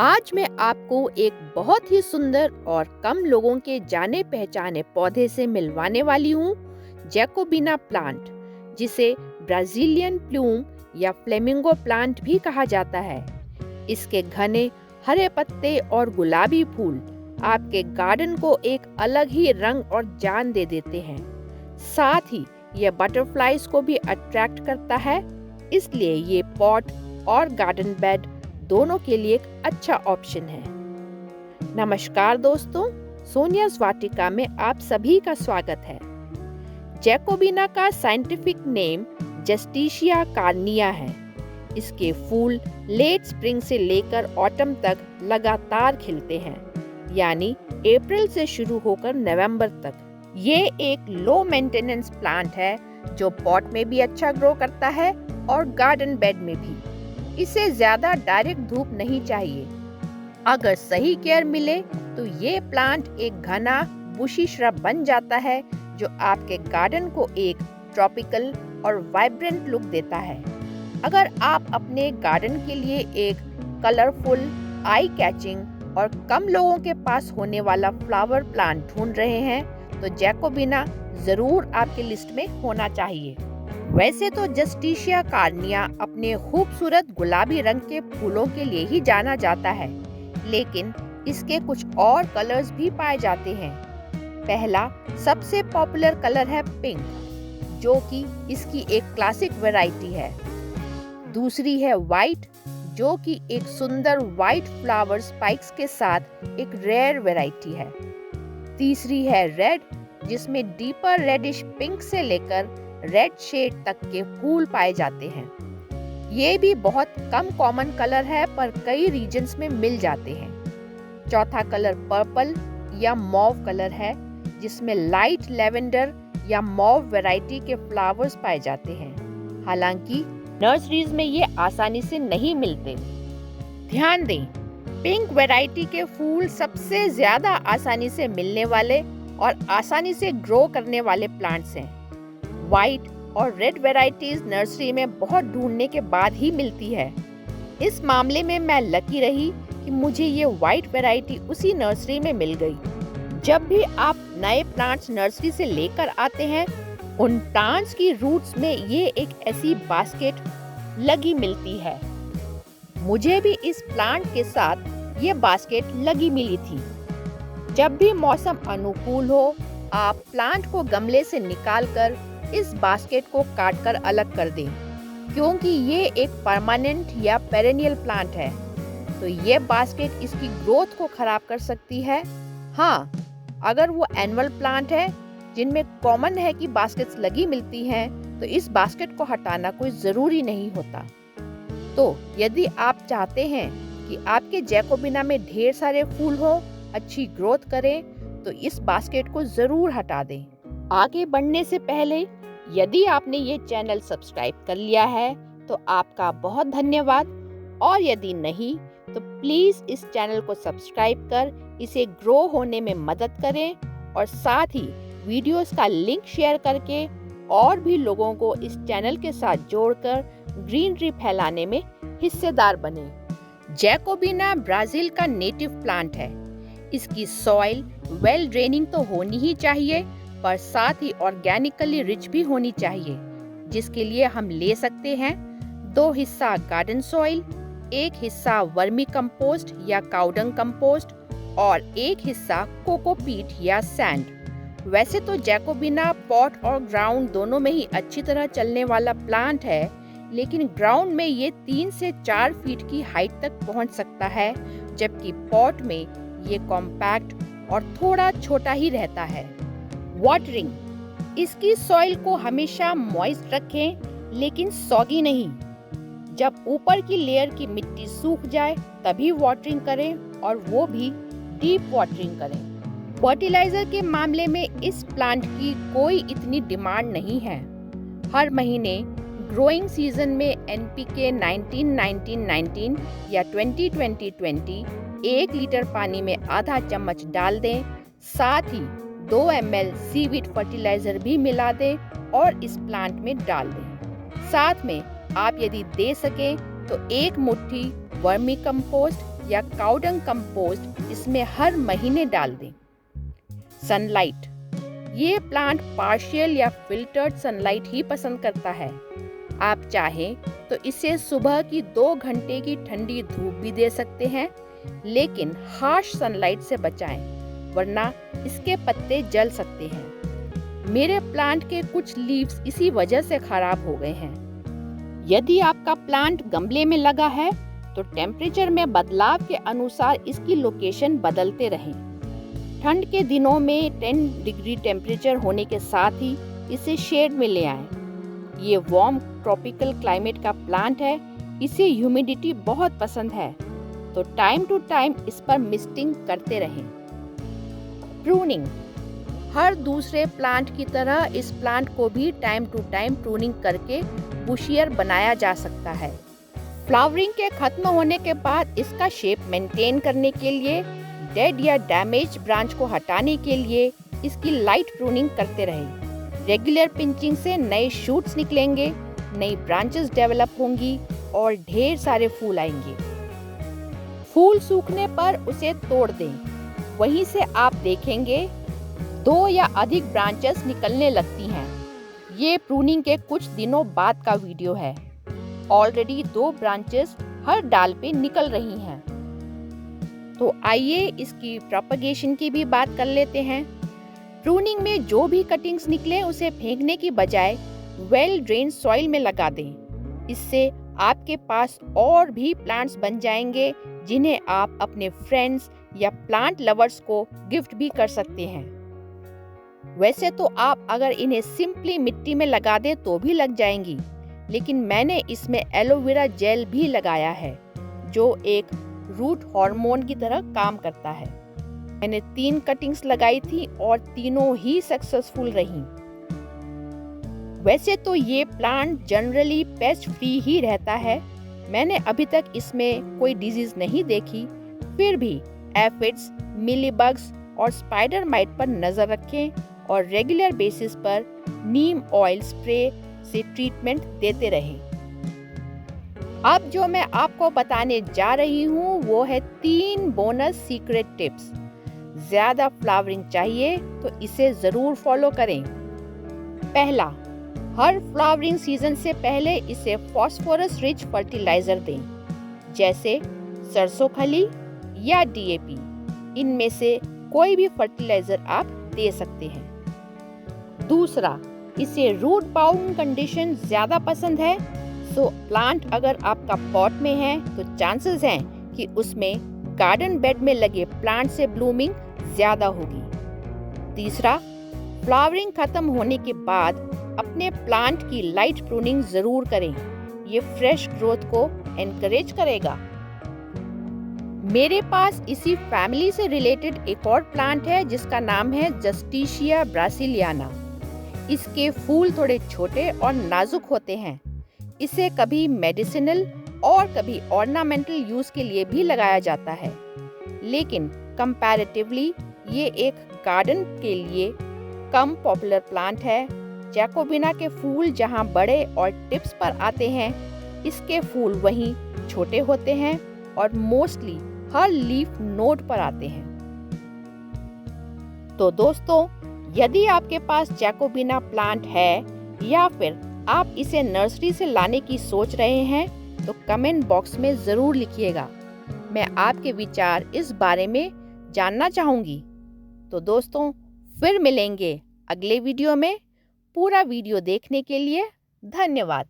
आज मैं आपको एक बहुत ही सुंदर और कम लोगों के जाने पहचाने पौधे से मिलवाने वाली हूँ, जैकोबिना प्लांट, जिसे ब्राजीलियन प्लूम या फ्लेमिंगो प्लांट भी कहा जाता है। इसके घने हरे पत्ते और गुलाबी फूल आपके गार्डन को एक अलग ही रंग और जान दे देते हैं। साथ ही यह बटरफ्लाइज को भी अट्रैक्ट करता है, इसलिए ये पॉट और गार्डन बेड दोनों के लिए एक अच्छा ऑप्शन है। नमस्कार दोस्तों, सोनिया's वाटिका में आप सभी का स्वागत है। जैकोबिना का साइंटिफिक नेम जस्टिशिया कार्निया है। इसके फूल लेट स्प्रिंग से लेकर ऑटम तक लगातार खिलते हैं, यानी अप्रैल से शुरू होकर नवंबर तक। ये एक लो मेंटेनेंस प्लांट है जो पॉट में भी अच्छा ग्रो करता है और गार्डन बेड में भी। इसे ज्यादा डायरेक्ट धूप नहीं चाहिए। अगर सही केयर मिले तो ये प्लांट एक घना बुशी श्रब बन जाता है जो आपके गार्डन को एक ट्रॉपिकल और वाइब्रेंट लुक देता है। अगर आप अपने गार्डन के लिए एक कलरफुल, आई कैचिंग और कम लोगों के पास होने वाला फ्लावर प्लांट ढूंढ रहे हैं तो जैकोबिना जरूर आपकी लिस्ट में होना चाहिए। वैसे तो जस्टिशिया कार्निया अपने खूबसूरत गुलाबी रंग के फूलों के लिए ही जाना जाता है, लेकिन इसके कुछ और कलर्स भी पाए जाते हैं। पहला सबसे पॉपुलर कलर है पिंक, जो कि इसकी एक क्लासिक वैरायटी है। दूसरी है वाइट, जो कि एक सुंदर वाइट फ्लावर स्पाइक्स के साथ एक रेयर वैरायटी है। तीसरी है रेड, जिसमें डीपर रेडिश पिंक से लेकर रेड शेड तक के फूल पाए जाते हैं। ये भी बहुत कम कॉमन कलर है, पर कई रीजन्स में मिल जाते हैं। चौथा कलर पर्पल या मॉव कलर है, जिसमें लाइट लेवेंडर या मॉव वैरायटी के फ्लावर्स पाए जाते हैं। हालांकि नर्सरीज में ये आसानी से नहीं मिलते। ध्यान दें, पिंक वैरायटी के फूल सबसे ज्यादा आसानी से मिलने वाले और आसानी से ग्रो करने वाले प्लांट्स हैं। व्हाइट और रेड वैरायटीज नर्सरी में बहुत ढूंढने के बाद ही मिलती है। इस मामले में मैं लकी रही कि मुझे ये व्हाइट वैरायटी उसी नर्सरी में मिल गई। जब भी आप नए प्लांट्स नर्सरी से लेकर आते हैं, उन प्लांट्स की रूट्स में ये एक ऐसी बास्केट लगी मिलती है। मुझे भी इस प्लांट के साथ ये बास्केट लगी मिली थी। जब भी मौसम अनुकूल हो, आप प्लांट को गमले से निकालकर इस बास्केट को काटकर अलग कर दें, क्योंकि ये एक परमानेंट या पेरेनियल प्लांट है, तो ये बास्केट इसकी ग्रोथ को खराब कर सकती है। हाँ, अगर वो एनुअल प्लांट है जिनमें कॉमन है कि बास्केट्स लगी मिलती हैं, तो इस बास्केट को हटाना कोई जरूरी नहीं होता। तो यदि आप चाहते हैं कि आपके जैकोबिना में ढेर सारे फूल हो, अच्छी ग्रोथ करें, तो इस बास्केट को जरूर हटा दें। आगे बढ़ने से पहले यदि आपने ये चैनल सब्सक्राइब कर लिया है तो आपका बहुत धन्यवाद, और यदि नहीं तो प्लीज इस चैनल को सब्सक्राइब कर इसे ग्रो होने में मदद करें, और साथ ही वीडियोस का लिंक शेयर करके और भी लोगों को इस चैनल के साथ जोड़कर ग्रीनरी फैलाने में हिस्सेदार बने। जैकोबिना ब्राजील का नेटिव प्लांट है। इसकी सॉइल वेल ड्रेनिंग तो होनी ही चाहिए, पर साथ ही ऑर्गेनिकली रिच भी होनी चाहिए, जिसके लिए हम ले सकते हैं 2 हिस्सा गार्डन सॉइल, 1 हिस्सा वर्मी कंपोस्ट या काउडंग कंपोस्ट और 1 हिस्सा कोकोपीट या सैंड। वैसे तो जैकोबिना पॉट और ग्राउंड दोनों में ही अच्छी तरह चलने वाला प्लांट है, लेकिन ग्राउंड में ये 3 से 4 फीट की हाइट तक पहुंच सकता है, जबकि पॉट में ये कॉम्पैक्ट और थोड़ा छोटा ही रहता है। वाटरिंग, इसकी सॉइल को हमेशा मॉइस्ट रखें, लेकिन सॉगी नहीं। जब ऊपर की लेयर की मिट्टी सूख जाए तभी वाटरिंग करें, और वो भी डीप वाटरिंग करें। फर्टिलाइजर के मामले में इस प्लांट की कोई इतनी डिमांड नहीं है। हर महीने ग्रोइंग सीजन में NPK 19-19-19 या 20-20-20 1 लीटर पानी में आधा चम्मच डाल दें। साथ ही 2 ml सीवीड फर्टिलाइजर भी मिला दें और इस प्लांट में डाल दें। साथ में आप यदि दे सकें तो 1 मुट्ठी वर्मी कंपोस्ट या काउडंग कंपोस्ट इसमें हर महीने डाल दें। सनलाइट, ये प्लांट पार्शियल या फिल्टर्ड सनलाइट ही पसंद करता है। आप चाहें तो इसे सुबह की 2 घंटे की ठंडी धूप भी दे सकते हैं, लेकिन हार्श सनलाइट से बचाएं, वरना इसके पत्ते जल सकते हैं। मेरे प्लांट के कुछ लीव्स इसी वजह से खराब हो गए हैं। यदि आपका प्लांट गमले में लगा है तो टेम्परेचर में बदलाव के अनुसार इसकी लोकेशन बदलते रहें। ठंड के दिनों में 10 डिग्री टेम्परेचर होने के साथ ही इसे शेड में ले आएं। ये वार्म ट्रॉपिकल क्लाइमेट का प्लांट है, इसे ह्यूमिडिटी बहुत पसंद है, तो टाइम टू टाइम इस पर मिस्टिंग करते रहें। प्रूनिंग, हर दूसरे प्लांट की तरह इस प्लांट को भी टाइम टू टाइम प्रूनिंग करके बुशियर बनाया जा सकता है। फ्लावरिंग के खत्म होने के बाद इसका शेप मेंटेन करने के लिए, डेड या डैमेज ब्रांच को हटाने के लिए इसकी लाइट प्रूनिंग करते रहें। रेगुलर पिंचिंग से नए शूट्स निकलेंगे, नई ब्रांचेस डेवलप होंगी और ढेर सारे फूल आएंगे। फूल सूखने पर उसे तोड़ दें, वहीं से आप देखेंगे 2 या अधिक ब्रांचेस निकलने लगती हैं। ये प्रूनिंग के कुछ दिनों बाद का वीडियो है। ऑलरेडी 2 ब्रांचेस हर डाल पे निकल रही हैं। तो आइए इसकी प्रोपगेशन की भी बात कर लेते हैं। प्रूनिंग में जो भी कटिंग्स निकले उसे फेंकने की बजाय वेल ड्रेन सॉइल में लगा दें। इससे आपके पास और भी प्लांट्स बन जाएंगे जिन्हें आप अपने फ्रेंड्स या प्लांट लवर्स को गिफ्ट भी कर सकते हैं। वैसे तो आप अगर इन्हें सिंपली मिट्टी में लगा दें तो भी लग जाएंगी, लेकिन मैंने इसमें एलोवेरा जेल भी लगाया है जो एक रूट हार्मोन की तरह काम करता है। मैंने 3 कटिंग्स लगाई थी और तीनों ही सक्सेसफुल रहीं। वैसे तो ये प्लांट जनरली पेस्ट फ्री ही रहता है, मैंने अभी तक इसमें कोई डिजीज नहीं देखी। फिर भी एफिड्स, मिलीबग्स और स्पाइडर माइट पर नजर रखें और रेगुलर बेसिस पर नीम ऑयल स्प्रे से ट्रीटमेंट देते रहें। अब जो मैं आपको बताने जा रही हूँ वो है 3 बोनस सीक्रेट टिप्स। ज्यादा फ्लावरिंग चाहिए तो इसे जरूर फॉलो करें। पहला, हर फ्लावरिंग सीजन से पहले इसे फास्फोरस रिच फर्टिलाइजर दें, जैसे सरसों खली या डीएपी। इनमें से कोई भी फर्टिलाइजर आप दे सकते हैं। दूसरा, इसे रूट बाउंड कंडीशन ज्यादा पसंद है, सो प्लांट अगर आपका पॉट में है तो चांसेस हैं कि उसमें गार्डन बेड में लगे प्लांट से ब्लूमिंग ज्यादा होगी। तीसरा, फ्लावरिंग खत्म होने के बाद अपने प्लांट की लाइट प्रूनिंग जरूर करें, ये फ्रेश ग्रोथ को एनकरेज करेगा। मेरे पास इसी फैमिली से रिलेटेड एक और प्लांट है जिसका नाम है जस्टिशिया ब्रासिलियाना। इसके फूल थोड़े छोटे और नाजुक होते हैं। इसे कभी मेडिसिनल और कभी ऑर्नामेंटल यूज के लिए भी लगाया जाता है, लेकिन कंपैरेटिवली ये एक गार्डन के लिए कम पॉपुलर प्लांट है। जैकोबिना के फूल जहां बड़े और टिप्स पर आते हैं, इसके फूल वहीं छोटे होते हैं और मोस्टली हर लीफ नोड पर आते हैं। तो दोस्तों, यदि आपके पास जैकोबिना प्लांट है या फिर आप इसे नर्सरी से लाने की सोच रहे हैं तो कमेंट बॉक्स में ज़रूर लिखिएगा। मैं आपके विचार इस बारे में जानना चाहूँगी। तो दोस्तों, फिर मिलेंगे अगले वीडियो में। पूरा वीडियो देखने के लिए धन्यवाद।